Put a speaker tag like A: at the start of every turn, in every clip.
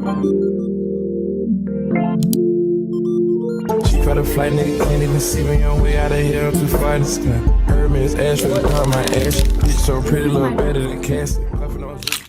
A: She caught a flight, nigga, can't even see me on way out of here. I'm too far to sky. Hermes ass for the car, my ass. Bitch so pretty, look better than Cassie.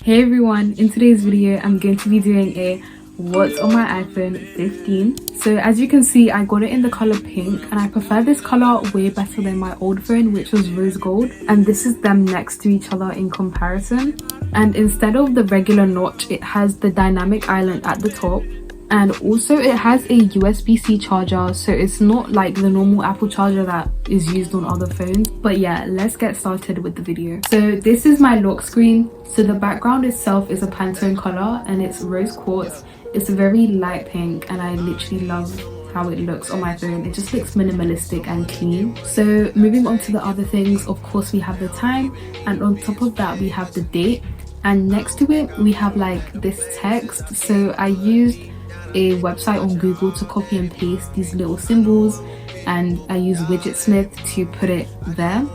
B: Hey everyone, in today's video I'm going to be doing a what's on my iPhone 15. So as you can see, I got it in the color pink, and I prefer this color way better than my old phone, which was rose gold, and this is them next to each other in comparison. And instead of the regular notch, it has the dynamic island at the top, and also it has a USB-C charger, so it's not like the normal Apple charger that is used on other phones. But yeah, let's get started with the video. So this is my lock screen. So the background itself is a Pantone color and it's rose quartz. It's a very light pink, and I literally love how it looks on my phone. It just looks minimalistic and clean. So moving on to the other things, of course we have the time, and on top of that we have the date, and next to it we have like this text. So I used a website on Google to copy and paste these little symbols, and I use Widgetsmith to put it there,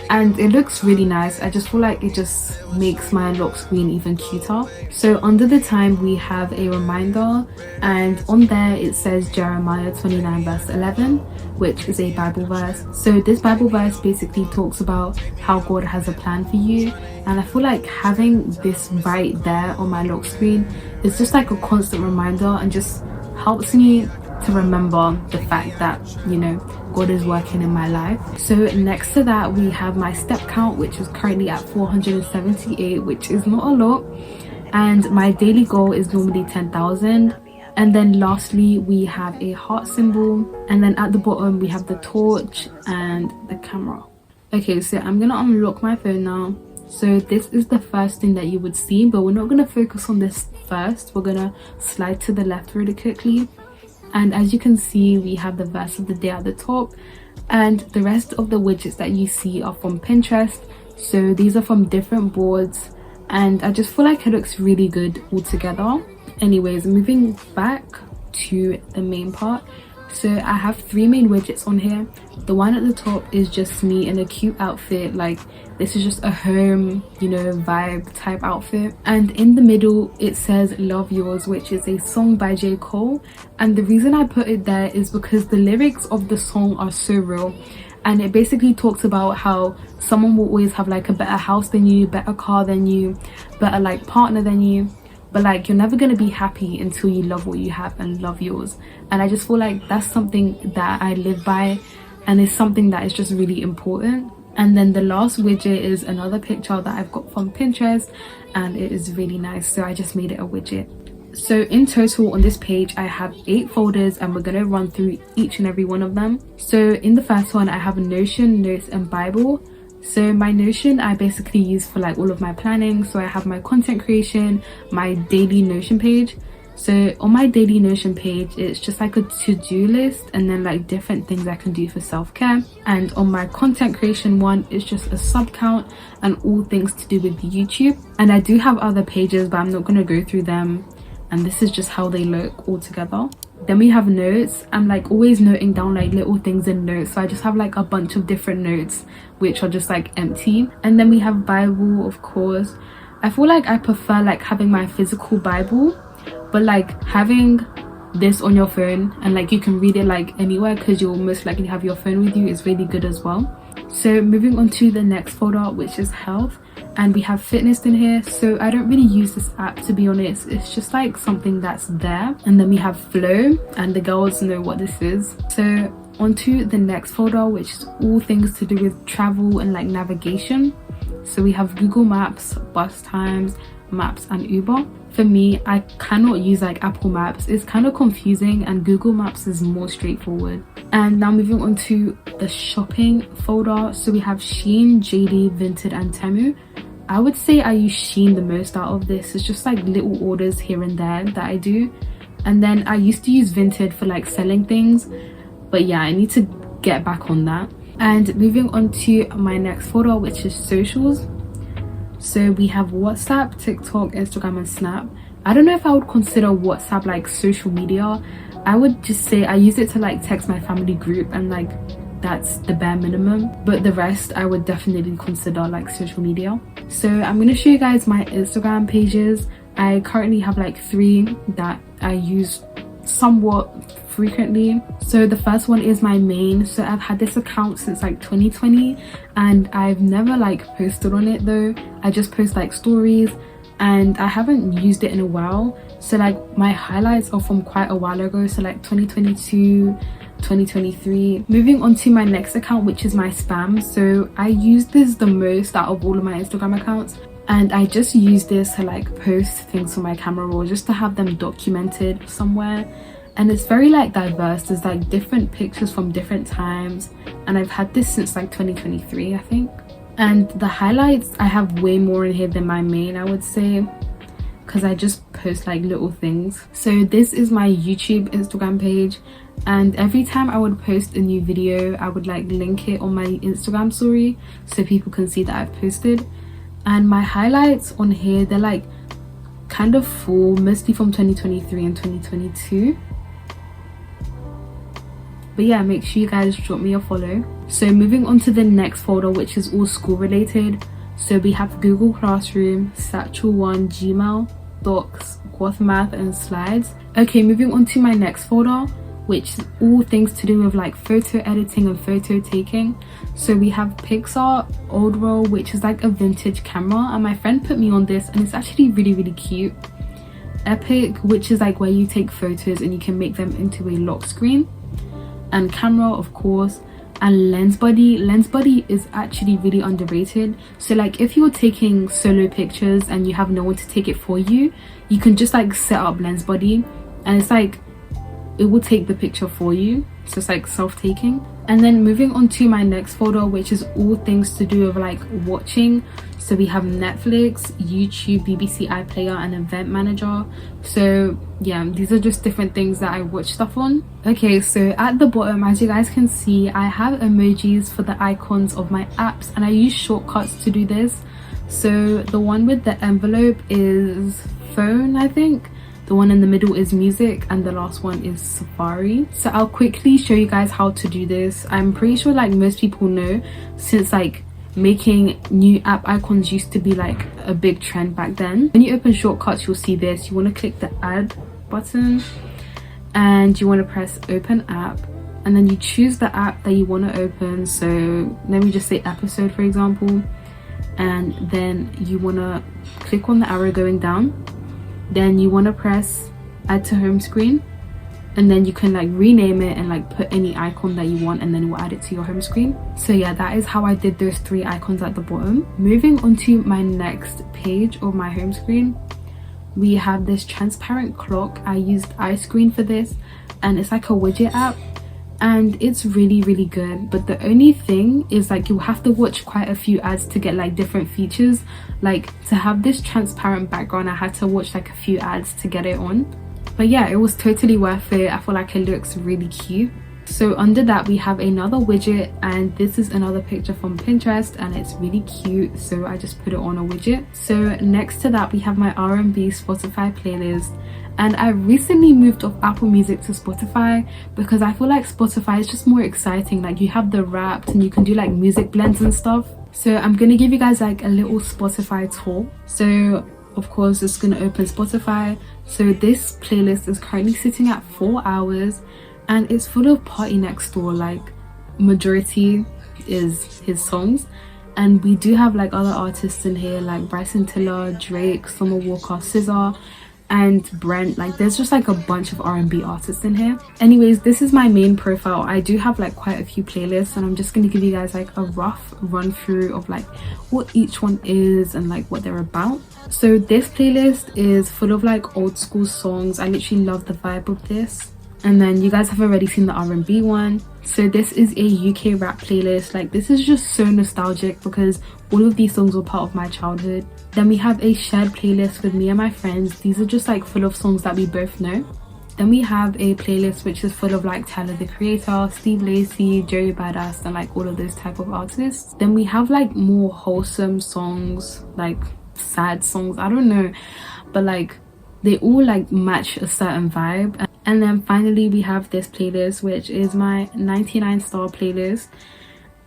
B: and it looks really nice. I just feel like it just makes my lock screen even cuter. So under the time we have a reminder, and on there it says Jeremiah 29 verse 11, which is a Bible verse. So this Bible verse basically talks about how God has a plan for you, and I feel like having this right there on my lock screen is just like a constant reminder, and just helps me to remember the fact that, you know, God is working in my life. So next to that we have my step count, which is currently at 478, which is not a lot, and my daily goal is normally 10,000. And then lastly we have a heart symbol, and then at the bottom we have the torch and the camera. Okay, so I'm gonna unlock my phone now. So this is the first thing that you would see, but we're not gonna focus on this first. We're gonna slide to the left really quickly, and as you can see we have the verse of the day at the top, and the rest of the widgets that you see are from Pinterest. So these are from different boards, and I just feel like it looks really good all together. Anyways, moving back to the main part, so I have three main widgets on here. The one at the top is just me in a cute outfit, like this is just a home, you know, vibe type outfit. And in the middle it says Love Yours, which is a song by J. Cole, and the reason I put it there is because the lyrics of the song are so real, and it basically talks about how someone will always have like a better house than you, better car than you, better like partner than you, but like you're never going to be happy until you love what you have and love yours. And I just feel like that's something that I live by, and it's something that is just really important. And then the last widget is another picture that I've got from Pinterest, and it is really nice, so I just made it a widget. So in total on this page I have 8 folders, and we're going to run through each and every one of them. So in the first one I have Notion, Notes and Bible. So my Notion I basically use for like all of my planning. So I have my content creation, my daily Notion page. So on my daily Notion page it's just like a to-do list, and then like different things I can do for self-care. And on my content creation one it's just a sub count and all things to do with YouTube. And I do have other pages, but I'm not going to go through them, and this is just how they look all together. Then we have notes. I'm like always noting down like little things in notes, so I just have like a bunch of different notes which are just like empty. And then we have Bible, of course. I feel like I prefer like having my physical Bible, but like having this on your phone and like you can read it like anywhere because you'll most likely have your phone with you is really good as well. So moving on to the next folder, which is health, and we have fitness in here. So I don't really use this app, to be honest. It's just like something that's there. And then we have flow, and the girls know what this is. So onto the next folder, which is all things to do with travel and like navigation. So we have Google Maps, bus times, Maps and Uber. For me, I cannot use like Apple Maps. It's kind of confusing, and Google Maps is more straightforward. And now moving on to the shopping folder. So we have Shein, JD, Vinted and Temu. I would say I use Shein the most out of this. It's just like little orders here and there that I do. And then I used to use Vinted for like selling things, but yeah, I need to get back on that. And moving on to my next folder, which is socials. So we have WhatsApp, TikTok, Instagram and Snap. I don't know if I would consider WhatsApp like social media. I would just say I use it to like text my family group, and like that's the bare minimum, but the rest I would definitely consider like social media. So I'm going to show you guys my Instagram pages, I currently have like 3 that I use somewhat frequently. So the first one is my main. So I've had this account since like 2020 and I've never like posted on it though. I just post like stories and I haven't used it in a while. So like my highlights are from quite a while ago, so like 2022, 2023. Moving on to my next account, which is my spam. So I use this the most out of all of my Instagram accounts, and I just use this to like post things from my camera roll just to have them documented somewhere. And it's very like diverse. There's like different pictures from different times, and I've had this since like 2023, I think. And the highlights, I have way more in here than my main, I would say, because I just post like little things. So this is my YouTube Instagram page, and every time I would post a new video, I would like link it on my Instagram story so people can see that I've posted. And my highlights on here, they're like kind of full, mostly from 2023 and 2022. But yeah, make sure you guys drop me a follow. So moving on to the next folder, which is all school related. So we have Google Classroom, Satchel 1, Gmail, Docs, Goth Math and Slides. Okay, moving on to my next folder, which is all things to do with like photo editing and photo taking. So we have Pixar Old Roll, which is like a vintage camera, and my friend put me on this and it's actually really cute. Epic, which is like where you take photos and you can make them into a lock screen. And Camera, of course. And Lens Buddy. Lens Buddy is actually really underrated. So like if you're taking solo pictures and you have no one to take it for you, you can just like set up Lens Buddy and it's like it will take the picture for you. So it's like self-taking. And then moving on to my next folder, which is all things to do with like watching. So we have Netflix, YouTube, BBC iPlayer and Event Manager. So yeah, these are just different things that I watch stuff on. Okay, so at the bottom, as you guys can see, I have emojis for the icons of my apps and I use shortcuts to do this. So the one with the envelope is phone, I think. The one in the middle is music and the last one is Safari. So I'll quickly show you guys how to do this. I'm pretty sure like most people know, since like making new app icons used to be like a big trend back then. When you open shortcuts, you'll see this. You want to click the add button and you want to press open app, and then you choose the app that you want to open. So let me just say episode, for example, and then you want to click on the arrow going down. Then you want to press add to home screen, and then you can like rename it and like put any icon that you want, and then it will add it to your home screen. So yeah, that is how I did those 3 icons at the bottom. Moving on to my next page of my home screen, we have this transparent clock. I used iScreen for this, and it's like a widget app and it's really good. But the only thing is like you'll have to watch quite a few ads to get like different features. Like to have this transparent background, I had to watch like a few ads to get it on. But yeah, it was totally worth it. I feel like it looks really cute. So under that we have another widget, and this is another picture from Pinterest and it's really cute, so I just put it on a widget. So next to that we have my R&B Spotify playlist, and I recently moved off Apple Music to Spotify because I feel like Spotify is just more exciting. Like you have the Wrapped and you can do like music blends and stuff. So I'm gonna give you guys like a little Spotify tour. So of course it's gonna open Spotify. So this playlist is currently sitting at 4 hours and it's full of Party Next Door. Like majority is his songs, and we do have like other artists in here like Bryson Tiller, Drake, Summer Walker, SZA and Brent. Like there's just like a bunch of R&B artists in here. Anyways, this is my main profile. I do have like quite a few playlists, and I'm just going to give you guys like a rough run through of like what each one is and like what they're about. So this playlist is full of like old school songs. I literally love the vibe of this. And then you guys have already seen the R&B one. So this is a UK rap playlist. Like this is just so nostalgic because all of these songs were part of my childhood. Then we have a shared playlist with me and my friends. These are just like full of songs that we both know. Then we have a playlist which is full of like Tyler the Creator, Steve Lacy, Joey Badass and like all of those type of artists. Then we have like more wholesome songs, like sad songs, I don't know, but like they all like match a certain vibe. And then finally we have this playlist which is my 99 star playlist,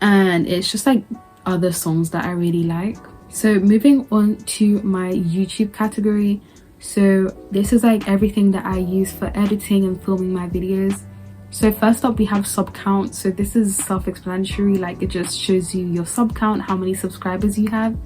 B: and it's just like other songs that I really like. So moving on to my YouTube category, So this is like everything that I use for editing and filming my videos. So first up we have sub count. So this is self-explanatory, like it just shows you your sub count, how many subscribers you have.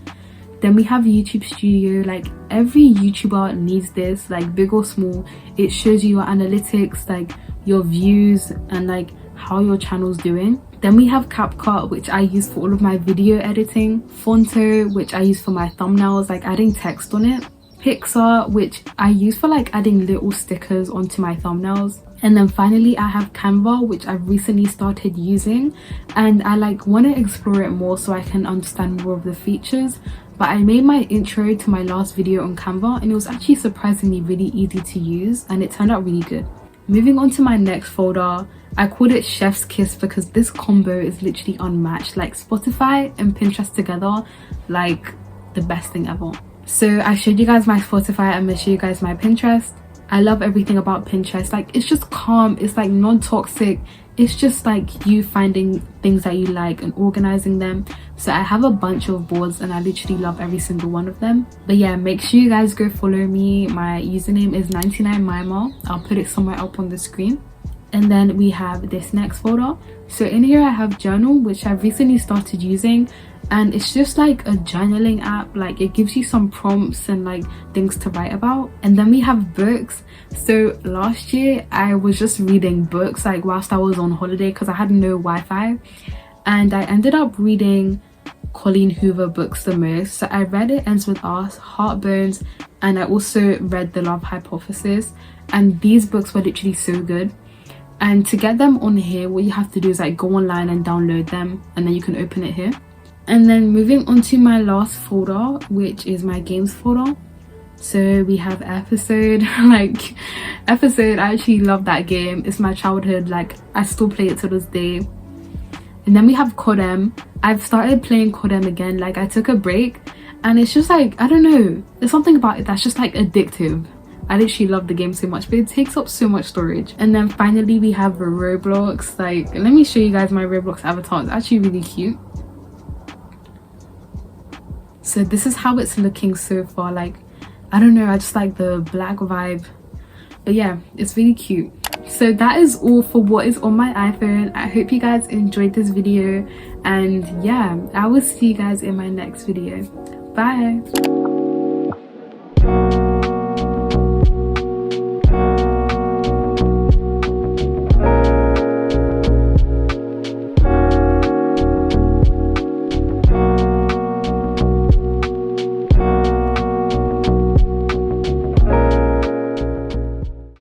B: Then we have YouTube Studio. Like every YouTuber needs this, like big or small. It shows you your analytics, like your views and like how your channel's doing. Then we have CapCut, which I use for all of my video editing. Fonto, which I use for my thumbnails, like adding text on it. Pixar, which I use for like adding little stickers onto my thumbnails. And then finally I have Canva, which I've recently started using, and I like want to explore it more so I can understand more of the features. But I made my intro to my last video on Canva and it was actually surprisingly really easy to use and it turned out really good. Moving on to my next folder, I called it Chef's Kiss because this combo is literally unmatched. Like Spotify and Pinterest together, like the best thing ever. So I showed you guys my Spotify, I'm gonna show you guys my Pinterest. I love everything about Pinterest. Like it's just calm, it's like non-toxic, it's just like you finding things that you like and organizing them. So I have a bunch of boards and I literally love every single one of them. But yeah, make sure you guys go follow me. My username is 99mimah. I'll put it somewhere up on the screen. And then we have this next folder. So in here I have journal, which I've recently started using, and it's just like a journaling app. Like it gives you some prompts and like things to write about. And then we have books. So last year I was just reading books like whilst I was on holiday because I had no Wi-Fi, and I ended up reading Colleen Hoover books the most. So I read It Ends With Us, Heartbones, and I also read The Love Hypothesis, and these books were literally so good. And to get them on here, what you have to do is like go online and download them, and then you can open it here. And then moving on to my last folder, which is my games folder. So we have Episode. Like Episode, I actually love that game. It's my childhood, like I still play it to this day. And then we have Codem. I've started playing Codem again. Like I took a break and it's just like, I don't know, there's something about it that's just like addictive. I literally love the game so much, but it takes up so much storage. And then finally we have Roblox. Like let me show you guys my Roblox avatar. It's actually really cute. So this is how it's looking so far. Like I don't know, I just like the black vibe, but yeah, it's really cute. So that is all for what is on my iPhone. I hope you guys enjoyed this video, and yeah, I will see you guys in my next video. Bye.